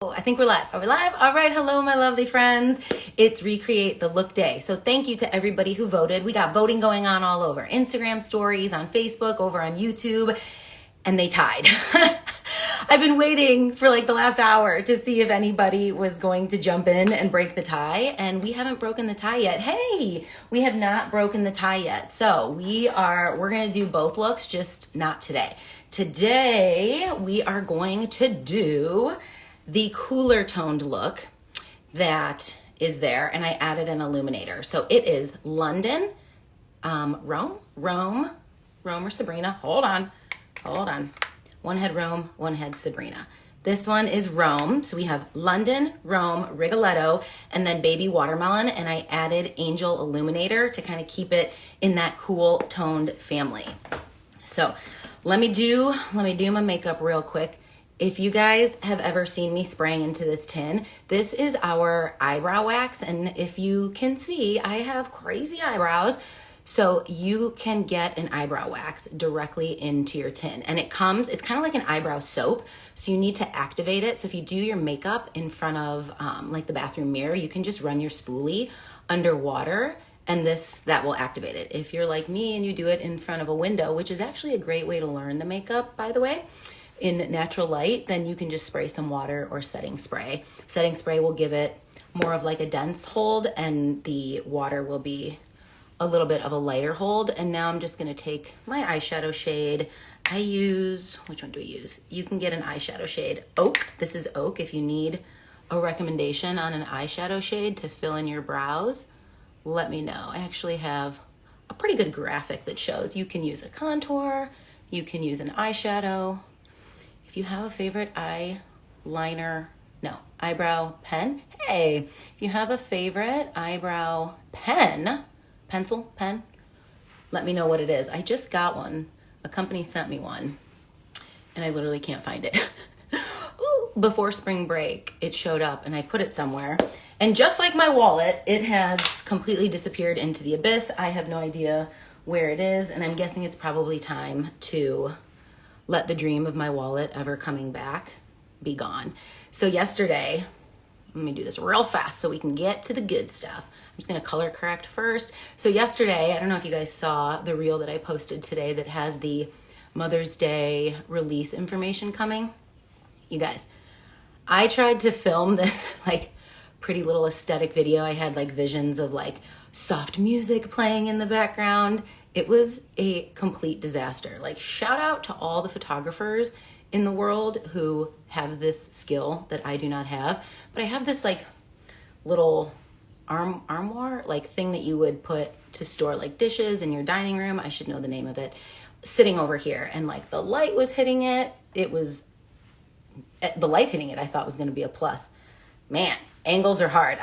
I think we're live. Are we live? All right. Hello, my lovely friends. It's Recreate the Look Day. So thank you to everybody who voted. We got voting going on all over Instagram stories, on Facebook, over on YouTube, and they tied. I've been waiting for like the last hour to see if anybody was going to jump in and break the tie, and we haven't broken the tie yet. Hey, we have not broken the tie yet. So we're going to do both looks, just not today. Today, we are going to do the cooler toned look that is there, and I added an illuminator. So it is London, Rome or Sabrina. Hold on. One had Rome, one had Sabrina. This one is Rome. So we have London, Rome, Rigoletto, and then Baby Watermelon. And I added Angel Illuminator to kind of keep it in that cool toned family. So let me do my makeup real quick. If you guys have ever seen me spraying into this tin, this is our eyebrow wax. And if you can see, I have crazy eyebrows. So you can get an eyebrow wax directly into your tin. And it's kind of like an eyebrow soap. So you need to activate it. So if you do your makeup in front of like the bathroom mirror, you can just run your spoolie under water and that will activate it. If you're like me and you do it in front of a window, which is actually a great way to learn the makeup, by the way, in natural light, then you can just spray some water or setting spray. Setting spray will give it more of like a dense hold, and the water will be a little bit of a lighter hold. And now I'm just gonna take my eyeshadow shade. Which one do we use? You can get an eyeshadow shade, Oak. This is Oak. If you need a recommendation on an eyeshadow shade to fill in your brows, let me know. I actually have a pretty good graphic that shows you can use a contour, you can use an eyeshadow. If you have a favorite eyebrow pen, hey, if you have a favorite eyebrow pen, let me know what it is. I just got one. A company sent me one, and I literally can't find it. Before spring break, it showed up, and I put it somewhere. And just like my wallet, it has completely disappeared into the abyss. I have no idea where it is, and I'm guessing it's probably time to let the dream of my wallet ever coming back be gone. So yesterday, let me do this real fast so we can get to the good stuff. I'm just gonna color correct first. So yesterday, I don't know if you guys saw the reel that I posted today that has the Mother's Day release information coming. You guys, I tried to film this like pretty little aesthetic video. I had like visions of like soft music playing in the background. It was a complete disaster. Like, shout out to all the photographers in the world who have this skill that I do not have. But I have this like little armoire like thing that you would put to store like dishes in your dining room. I should know the name of it. Sitting over here, and like the light was hitting it. The light hitting it I thought was going to be a plus. Man, angles are hard.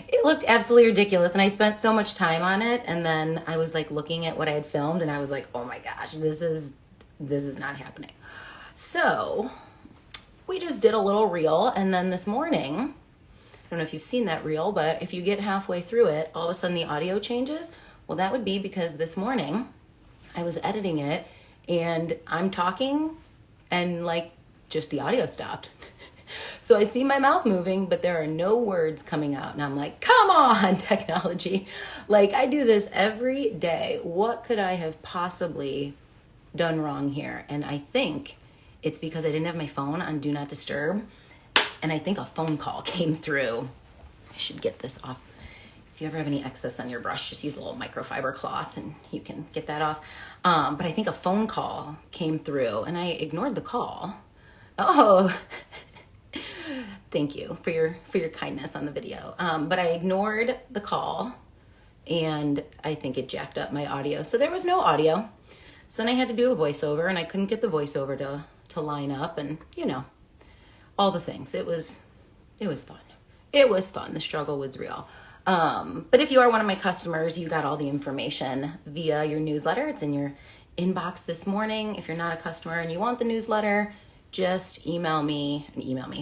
It looked absolutely ridiculous, and I spent so much time on it, and then I was like looking at what I had filmed, and I was like, oh my gosh, this is not happening. So we just did a little reel, and then this morning, I don't know if you've seen that reel, but if you get halfway through it, all of a sudden the audio changes. Well, that would be because this morning I was editing it, and I'm talking, and like just the audio stopped. So I see my mouth moving, but there are no words coming out. And I'm like, come on, technology. Like, I do this every day. What could I have possibly done wrong here? And I think it's because I didn't have my phone on Do Not Disturb. And I think a phone call came through. I should get this off. If you ever have any excess on your brush, just use a little microfiber cloth and you can get that off. But I think a phone call came through, and I ignored the call. Oh, thank you for your kindness on the video. But I ignored the call, and I think it jacked up my audio. So there was no audio. So then I had to do a voiceover, and I couldn't get the voiceover to line up, and you know, all the things. It was fun. It was fun. The struggle was real. But if you are one of my customers, you got all the information via your newsletter. It's in your inbox this morning. If you're not a customer and you want the newsletter, just email me,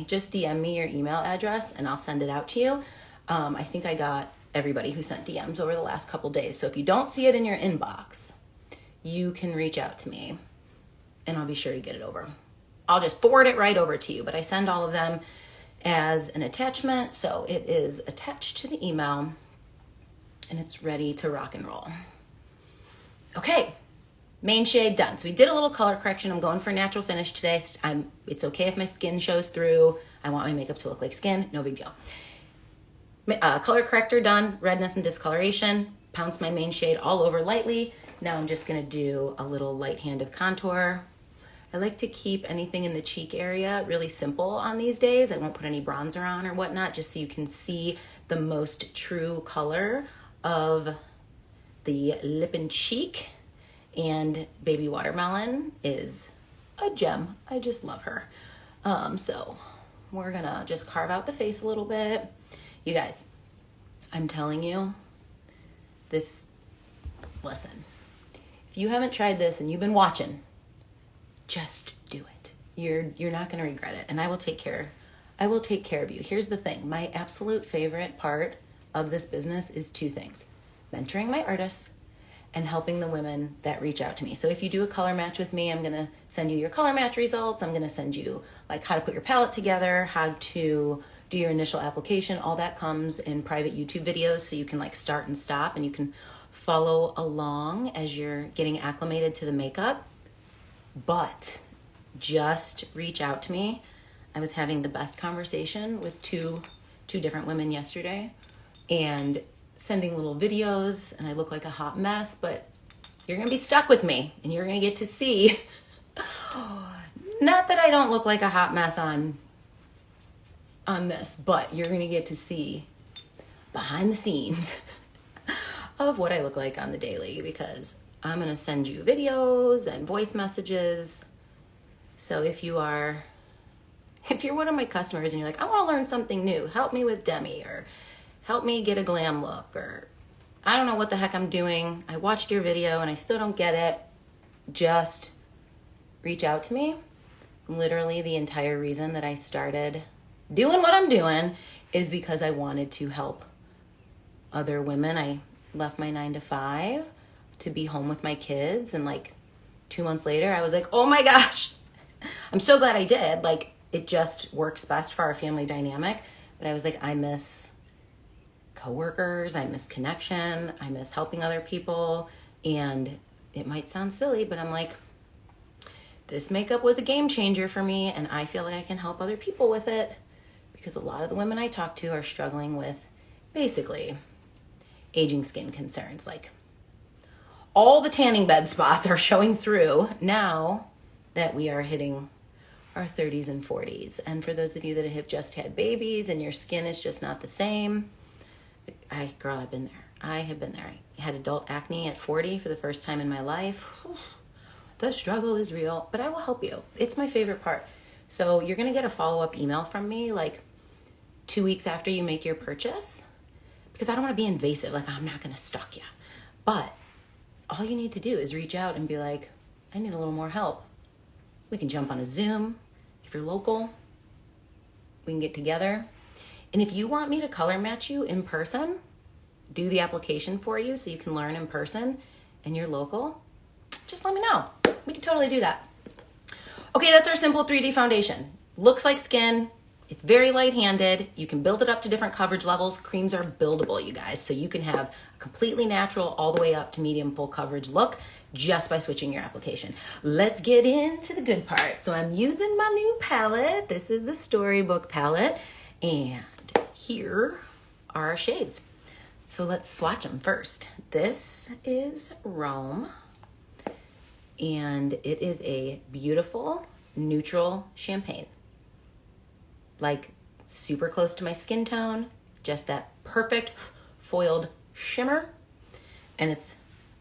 just DM me your email address and I'll send it out to you. I think I got everybody who sent DMs over the last couple days. So if you don't see it in your inbox, you can reach out to me and I'll be sure to get it over. I'll just forward it right over to you, but I send all of them as an attachment. So it is attached to the email and it's ready to rock and roll. Okay, main shade done. So we did a little color correction. I'm going for natural finish today. It's okay if my skin shows through. I want my makeup to look like skin, no big deal. Color corrector done, redness and discoloration. Pounce my main shade all over lightly. Now I'm just gonna do a little light hand of contour. I like to keep anything in the cheek area really simple on these days. I won't put any bronzer on or whatnot, just so you can see the most true color of the lip and cheek. And Baby Watermelon is a gem. I just love her. So we're gonna just carve out the face a little bit. You guys, I'm telling you, listen, if you haven't tried this and you've been watching, just do it. You're not gonna regret it. And I will take care of you. Here's the thing. My absolute favorite part of this business is two things: mentoring my artists and helping the women that reach out to me. So if you do a color match with me, I'm gonna send you your color match results. I'm gonna send you like how to put your palette together, how to do your initial application. All that comes in private YouTube videos, so you can like start and stop and you can follow along as you're getting acclimated to the makeup. But just reach out to me. I was having the best conversation with two different women yesterday and sending little videos, and I look like a hot mess, but you're gonna be stuck with me and you're gonna get to see, not that I don't look like a hot mess on this, but you're gonna get to see behind the scenes of what I look like on the daily, because I'm gonna send you videos and voice messages. So if you're one of my customers and you're like, I wanna learn something new, help me with Demi, or help me get a glam look, or I don't know what the heck I'm doing, I watched your video and I still don't get it, just reach out to me. Literally the entire reason that I started doing what I'm doing is because I wanted to help other women. I left my 9-to-5 to be home with my kids, and like 2 months later I was like, oh my gosh, I'm so glad I did. Like, it just works best for our family dynamic. But I was like, I miss coworkers, I miss connection, I miss helping other people. And it might sound silly, but I'm like, this makeup was a game changer for me, and I feel like I can help other people with it, because a lot of the women I talk to are struggling with basically aging skin concerns. Like, all the tanning bed spots are showing through now that we are hitting our 30s and 40s. And for those of you that have just had babies and your skin is just not the same, I've been there. I have been there. I had adult acne at 40 for the first time in my life. The struggle is real, but I will help you. It's my favorite part. So you're gonna get a follow-up email from me like 2 weeks after you make your purchase, because I don't wanna be invasive. Like, I'm not gonna stalk you. But all you need to do is reach out and be like, I need a little more help. We can jump on a Zoom. If you're local, we can get together. And if you want me to color match you in person, do the application for you so you can learn in person, and you're local, just let me know. We can totally do that. Okay, that's our simple 3D foundation. Looks like skin. It's very light-handed. You can build it up to different coverage levels. Creams are buildable, you guys. So you can have a completely natural all the way up to medium full coverage look just by switching your application. Let's get into the good part. So I'm using my new palette. This is the Storybook palette. And here are our shades. So let's swatch them first. This is Rome. And it is a beautiful neutral champagne. Like, super close to my skin tone, just that perfect foiled shimmer, and it's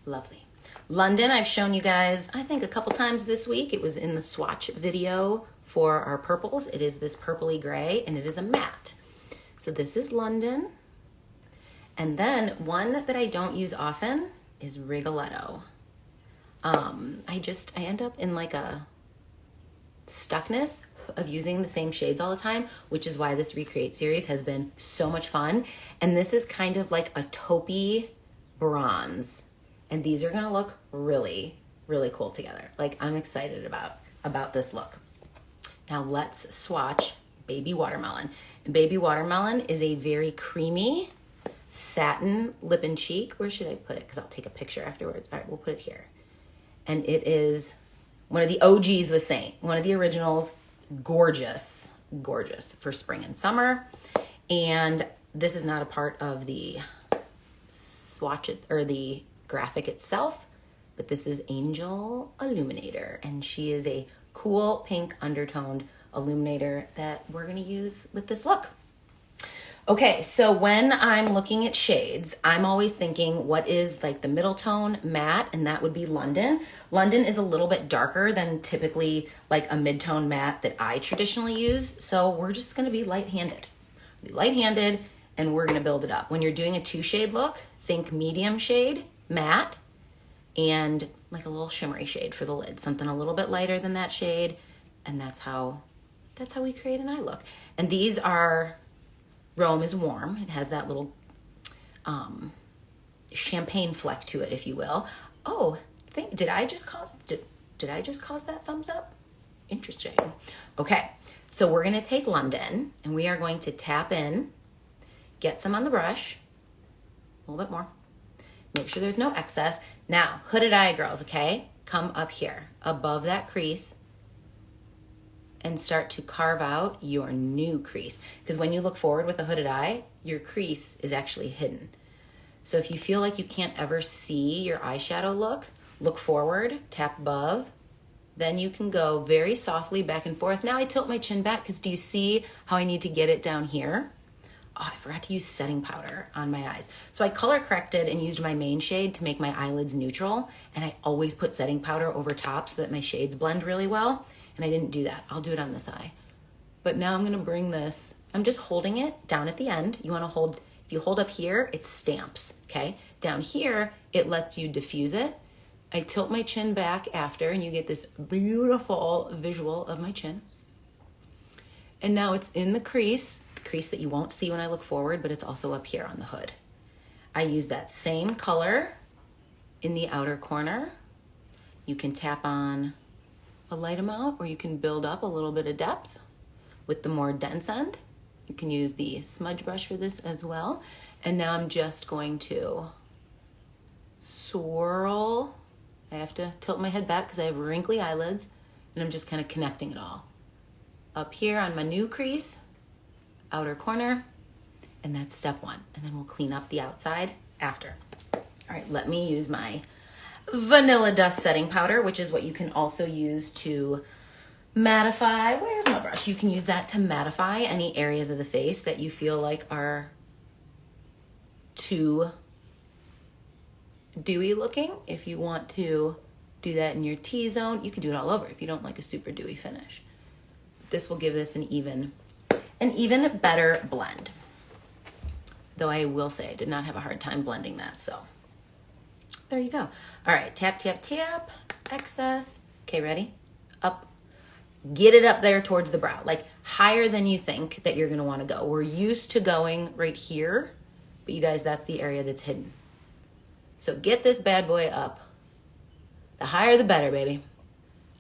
lovely. London, I've shown you guys, I think a couple times this week. It was in the swatch video for our purples. It is this purpley gray, and it is a matte. So this is London. And then one that I don't use often is Rigoletto. I end up in like a stuckness of using the same shades all the time, which is why this Recreate series has been so much fun. And this is kind of like a taupey bronze. And these are gonna look really, really cool together. Like, I'm excited about this look. Now let's swatch Baby Watermelon. And Baby Watermelon is a very creamy satin lip and cheek. Where should I put it? Because I'll take a picture afterwards. All right, we'll put it here. And it is one of the OGs with Seint, one of the originals. Gorgeous, gorgeous for spring and summer. And this is not a part of the swatch or the graphic itself, but this is Angel Illuminator, and she is a cool pink undertoned illuminator that we're going to use with this look. Okay, so when I'm looking at shades, I'm always thinking what is like the middle tone matte, and that would be London. London is a little bit darker than typically like a mid-tone matte that I traditionally use, so we're just going to be light-handed. And we're going to build it up. When you're doing a 2-shade look, think medium shade, matte, and like a little shimmery shade for the lid, something a little bit lighter than that shade, and that's how we create an eye look. And these are, Rome is warm. It has that little champagne fleck to it, if you will. Oh, did I just cause that thumbs up? Interesting. Okay, so we're gonna take London and we are going to tap in, get some on the brush, a little bit more. Make sure there's no excess. Now, hooded eye girls, okay? Come up here, above that crease, and start to carve out your new crease. Because when you look forward with a hooded eye, your crease is actually hidden. So if you feel like you can't ever see your eyeshadow look forward, tap above, then you can go very softly back and forth. Now I tilt my chin back because do you see how I need to get it down here? Oh, I forgot to use setting powder on my eyes. So I color corrected and used my main shade to make my eyelids neutral. And I always put setting powder over top so that my shades blend really well. And I didn't do that. I'll do it on this eye. But now I'm gonna bring this, I'm just holding it down at the end. You wanna hold, if you hold up here, it stamps, okay? Down here, it lets you diffuse it. I tilt my chin back after and you get this beautiful visual of my chin. And now it's in the crease that you won't see when I look forward, but it's also up here on the hood. I use that same color in the outer corner. You can tap on a light amount or you can build up a little bit of depth with the more dense end. You can use the smudge brush for this as well. And now I'm just going to swirl. I have to tilt my head back because I have wrinkly eyelids, and I'm just kind of connecting it all. Up here on my new crease, outer corner, and that's step one. And then we'll clean up the outside after. All right, let me use my Vanilla Dust setting powder, which is what you can also use to mattify. Where's my brush? You can use that to mattify any areas of the face that you feel like are too dewy looking. If you want to do that in your T-zone, you can do it all over if you don't like a super dewy finish. This will give this an even better blend. Though I will say I did not have a hard time blending that, so there you go. All right, tap, tap, tap, excess. Okay, ready? Up. Get it up there towards the brow, like higher than you think that you're gonna wanna go. We're used to going right here, but you guys, that's the area that's hidden. So get this bad boy up. The higher the better, baby.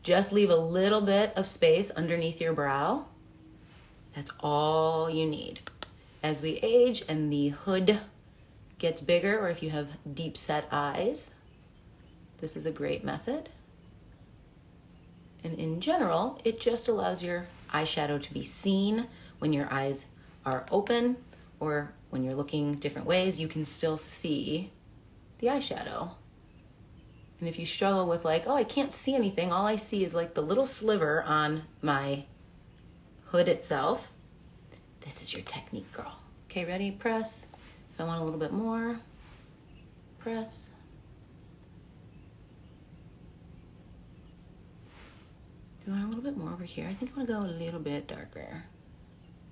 Just leave a little bit of space underneath your brow. That's all you need. As we age and the hood gets bigger, or if you have deep set eyes, this is a great method. And in general, it just allows your eyeshadow to be seen when your eyes are open, or when you're looking different ways, you can still see the eyeshadow. And if you struggle with like, oh, I can't see anything, all I see is like the little sliver on my hood itself, this is your technique, girl. Okay, ready? Press. If I want a little bit more, press. Do you want a little bit more over here? I think I want to go a little bit darker.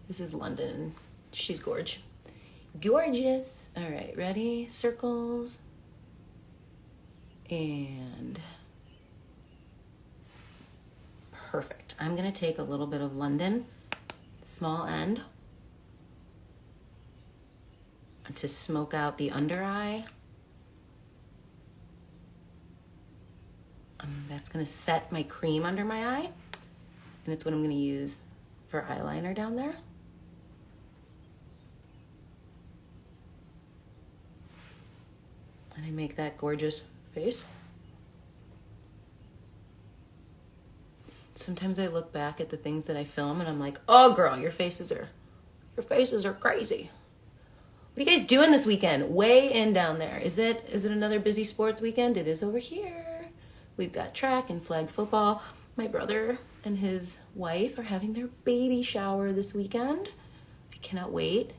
This is London. She's gorge. Gorgeous. All right, ready? Circles. And perfect. I'm gonna take a little bit of London, small end, to smoke out the under eye. That's gonna set my cream under my eye. And it's what I'm gonna use for eyeliner down there. And I make that gorgeous face. Sometimes I look back at the things that I film and I'm like, oh girl, your faces are crazy. What are you guys doing this weekend? Way in down there. Is it another busy sports weekend? It is over here. We've got track and flag football. My brother and his wife are having their baby shower this weekend. I cannot wait.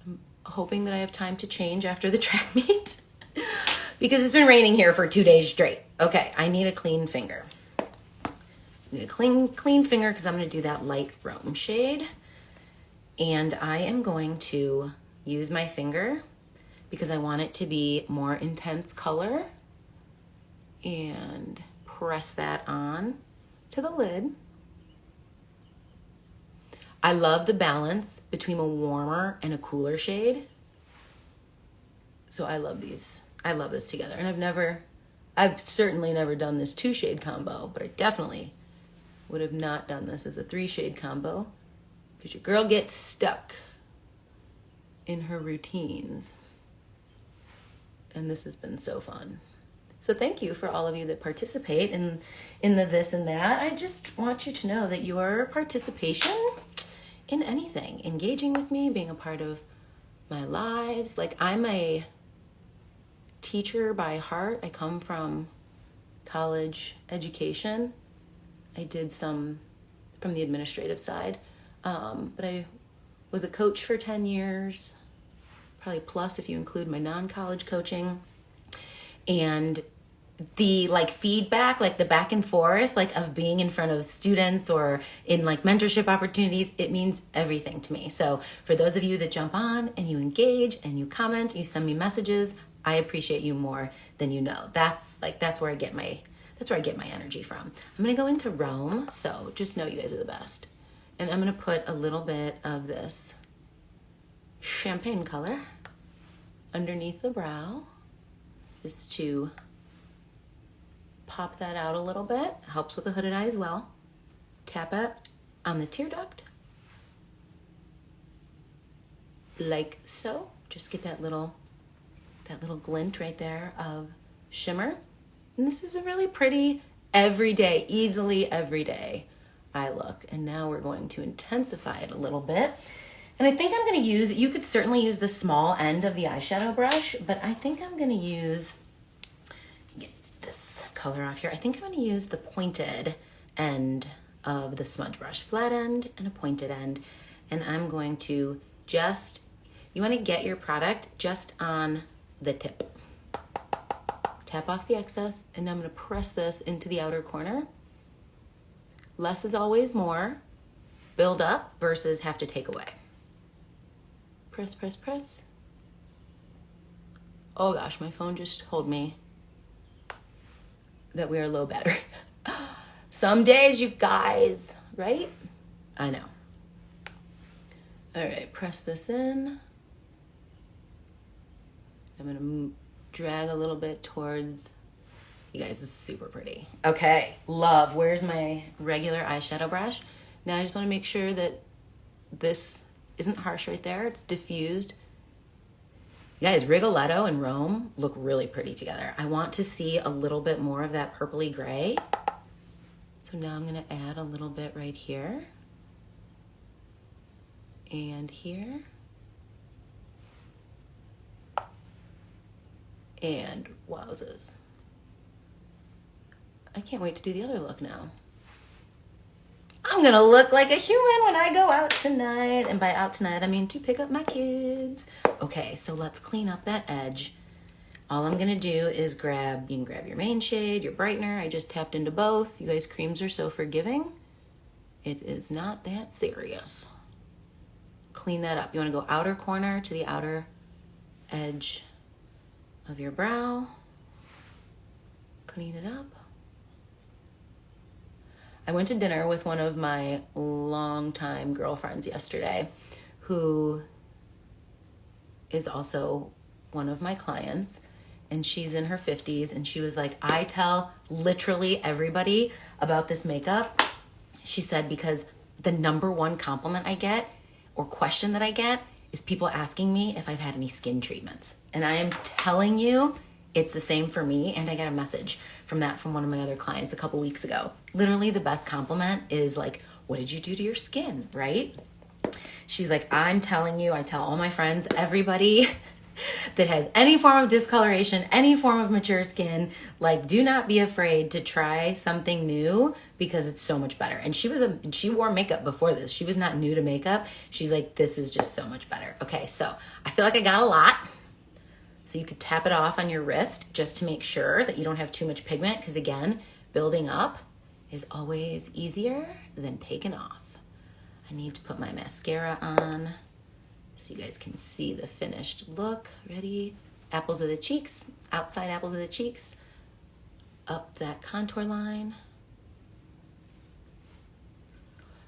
I'm hoping that I have time to change after the track meet because it's been raining here for 2 days straight. Okay, I need a clean finger. I need a clean finger because I'm going to do that light Rome shade. And I am going to use my finger because I want it to be more intense color, and press that on to the lid. I love the balance between a warmer and a cooler shade. So I love these. I love this together. And I've certainly never done this 2-shade combo, but I definitely would have not done this as a 3-shade combo because your girl gets stuck in her routines. And this has been so fun. So thank you for all of you that participate in the this and that. I just want you to know that your participation in anything, engaging with me, being a part of my lives, like I'm a teacher by heart. I come from college education. I did some from the administrative side, but I was a coach for 10 years, probably plus if you include my non-college coaching. And the like feedback, like the back and forth, like of being in front of students or in like mentorship opportunities, it means everything to me. So for those of you that jump on and you engage and you comment, you send me messages, I appreciate you more than you know. That's where I get my energy from. I'm gonna go into Rome, so just know you guys are the best. And I'm gonna put a little bit of this champagne color underneath the brow, just to pop that out a little bit. Helps with the hooded eye as well. Tap it on the tear duct, like so. Just get that little glint right there of shimmer. And this is a really pretty everyday, easily everyday eye look. And now we're going to intensify it a little bit. And I think I'm gonna use, you could certainly use the small end of the eyeshadow brush, but I think I'm gonna use, get this color off here. I think I'm gonna use the pointed end of the smudge brush, flat end and a pointed end. And I'm going to just, you wanna get your product just on the tip. Tap off the excess, and I'm gonna press this into the outer corner. Less is always more. Build up versus have to take away. Press, press, press. Oh gosh, my phone just told me that we are low battery. Some days, you guys, right? I know. All right, press this in. I'm gonna drag a little bit towards, you guys, this is super pretty. Okay, love. Where's my regular eyeshadow brush? Now I just wanna make sure that this isn't harsh right there. It's diffused. You guys, Rigoletto and Rome look really pretty together. I want to see a little bit more of that purpley gray. So now I'm gonna add a little bit right here. And here. And wowzers. I can't wait to do the other look now. I'm gonna look like a human when I go out tonight. And by out tonight, I mean to pick up my kids. Okay, so let's clean up that edge. All I'm gonna do is you can grab your main shade, your brightener. I just tapped into both. You guys, creams are so forgiving. It is not that serious. Clean that up. You wanna go outer corner to the outer edge of your brow. Clean it up. I went to dinner with one of my longtime girlfriends yesterday, who is also one of my clients, and she's in her 50s, and she was like, I tell literally everybody about this makeup. She said, because the number one compliment I get or question that I get is people asking me if I've had any skin treatments. And I am telling you, it's the same for me. And I got a message from one of my other clients a couple weeks ago. Literally the best compliment is like, what did you do to your skin, right? She's like, I'm telling you, I tell all my friends, everybody that has any form of discoloration, any form of mature skin, like, do not be afraid to try something new because it's so much better. And she wore makeup before this. She was not new to makeup. She's like, this is just so much better. Okay, so I feel like I got a lot. So you could tap it off on your wrist just to make sure that you don't have too much pigment, because again, building up is always easier than taking off. I need to put my mascara on so you guys can see the finished look. Ready? Apples of the cheeks, outside apples of the cheeks, up that contour line.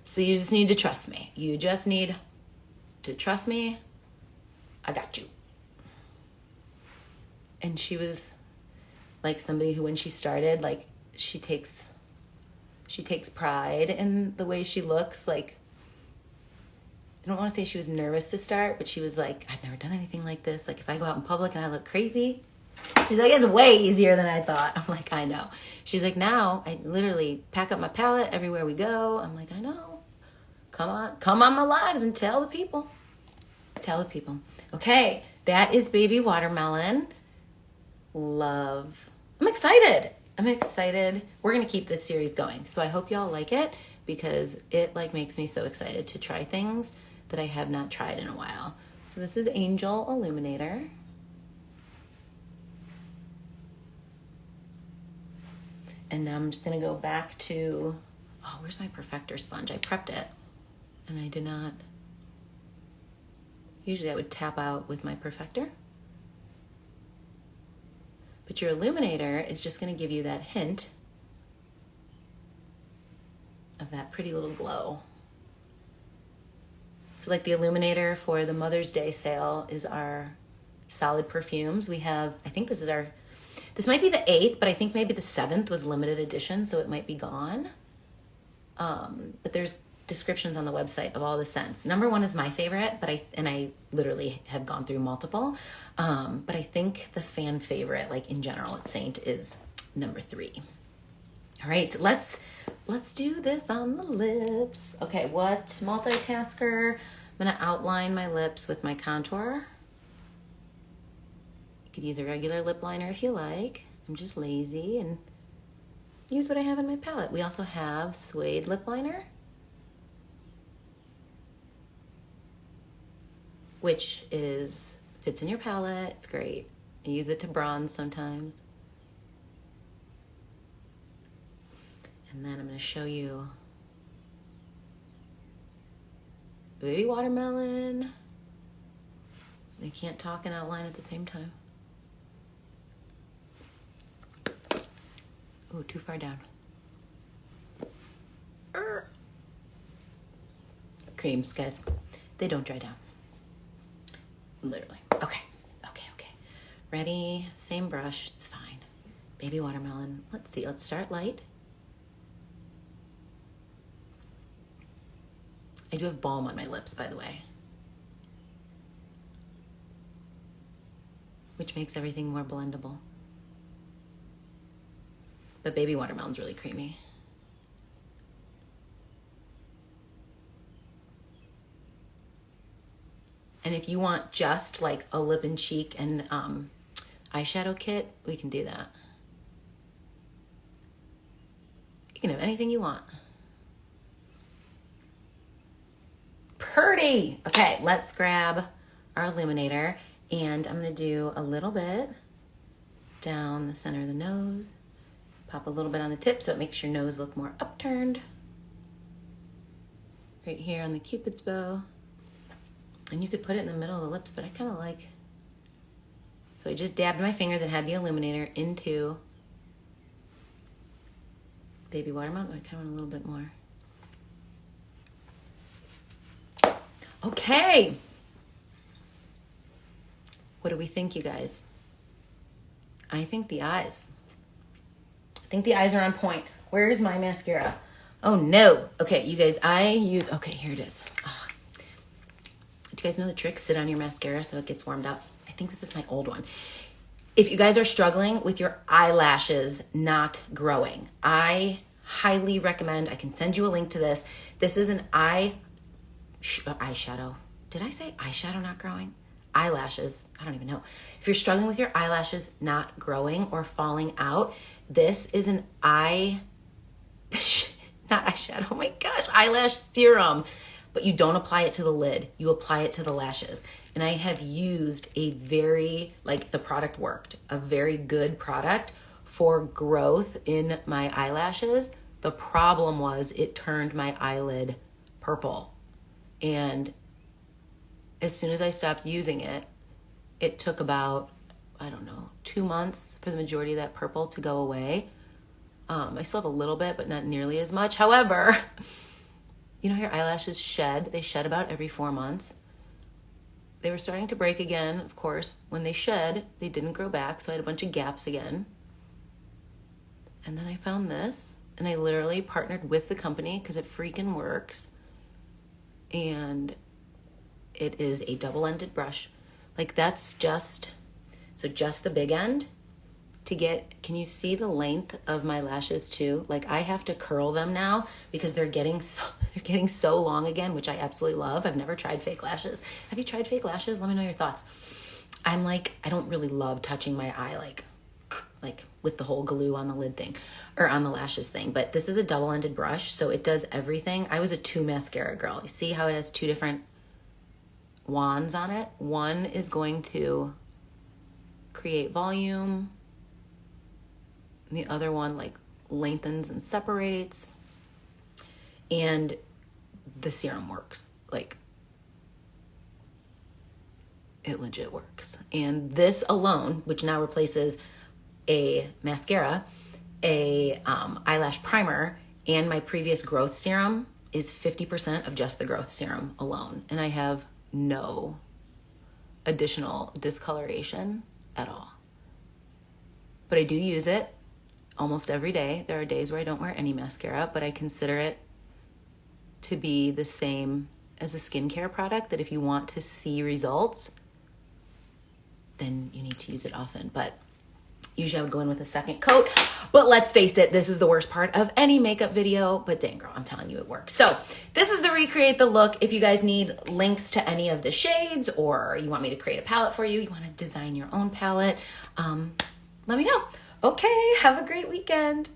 So you just need to trust me. You just need to trust me. I got you. And she was like somebody who, when she started, like she takes pride in the way she looks. Like, I don't want to say she was nervous to start, but she was like, I've never done anything like this. Like, if I go out in public and I look crazy, she's like, it's way easier than I thought. I'm like, I know. She's like, now I literally pack up my palette everywhere we go. I'm like, I know. Come on my lives and tell the people. Tell the people. Okay, that is Baby Watermelon. Love. I'm excited. We're going to keep this series going. So I hope y'all like it, because it like makes me so excited to try things that I have not tried in a while. So this is Angel Illuminator. And now I'm just gonna go back to, oh, where's my Perfector sponge? I prepped it and I did not. Usually I would tap out with my Perfector. But your Illuminator is just gonna give you that hint of that pretty little glow. So like the Illuminator for the Mother's Day sale is our solid perfumes. We have, I think this might be the 8th, but I think maybe the 7th was limited edition, so it might be gone. But there's descriptions on the website of all the scents. Number 1 is my favorite, but I literally have gone through multiple. But I think the fan favorite, like in general at Seint, is number 3. All right, let's do this on the lips. Okay, what multitasker? I'm gonna outline my lips with my contour. You could use a regular lip liner if you like. I'm just lazy and use what I have in my palette. We also have suede lip liner, which fits in your palette. It's great. I use it to bronze sometimes. And then I'm going to show you Baby Watermelon. I can't talk and outline at the same time. Oh, too far down. Creams, guys. They don't dry down. Literally. Okay. Ready? Same brush. It's fine. Baby Watermelon. Let's see. Let's start light. I do have balm on my lips, by the way, which makes everything more blendable. But Baby Watermelon's really creamy. And if you want just like a lip and cheek and eyeshadow kit, we can do that. You can have anything you want. Pretty. Okay, let's grab our illuminator, and I'm gonna do a little bit down the center of the nose. Pop a little bit on the tip so it makes your nose look more upturned. Right here on the Cupid's bow. And you could put it in the middle of the lips, but I kind of like, so I just dabbed my finger that had the illuminator into Baby Watermelon. I kind of want a little bit more. Okay. What do we think, you guys? I think the eyes are on point. Where's my mascara? Oh no. Okay, you guys, okay, here it is. Oh. Do you guys know the trick? Sit on your mascara so it gets warmed up. I think this is my old one. If you guys are struggling with your eyelashes not growing, I highly recommend, I can send you a link to this. This is an eyeshadow. Did I say eyeshadow not growing? Eyelashes, I don't even know. If you're struggling with your eyelashes not growing or falling out, this is an not eyeshadow, oh my gosh, eyelash serum. But you don't apply it to the lid, you apply it to the lashes. And I have used a very, the product worked, a very good product for growth in my eyelashes. The problem was it turned my eyelid purple. And as soon as I stopped using it, it took about, 2 months for the majority of that purple to go away. I still have a little bit, but not nearly as much. However, you know how your eyelashes shed? They shed about every 4 months. They were starting to break again, of course. When they shed, they didn't grow back, so I had a bunch of gaps again. And then I found this, and I literally partnered with the company because it freaking works. And it is a double-ended brush. That's just the big end to get, can you see the length of my lashes too? I have to curl them now because they're getting so long again, which I absolutely love. I've never tried fake lashes. Have you tried fake lashes? Let me know your thoughts. I don't really love touching my eye like with the whole glue on the lid thing or on the lashes thing, but this is a double-ended brush, so it does everything. I was a 2 mascara girl. You see how it has 2 different wands on it? One is going to create volume, and the other one lengthens and separates, and the serum works. It legit works. And this alone, which now replaces a mascara, a eyelash primer, and my previous growth serum, is 50% of just the growth serum alone. And I have no additional discoloration at all. But I do use it almost every day. There are days where I don't wear any mascara, but I consider it to be the same as a skincare product, that if you want to see results, then you need to use it often. But usually I would go in with a second coat, but let's face it, this is the worst part of any makeup video, but dang girl, I'm telling you it works. So this is the Recreate the Look. If you guys need links to any of the shades, or you want me to create a palette for you, you want to design your own palette, let me know. Okay, have a great weekend.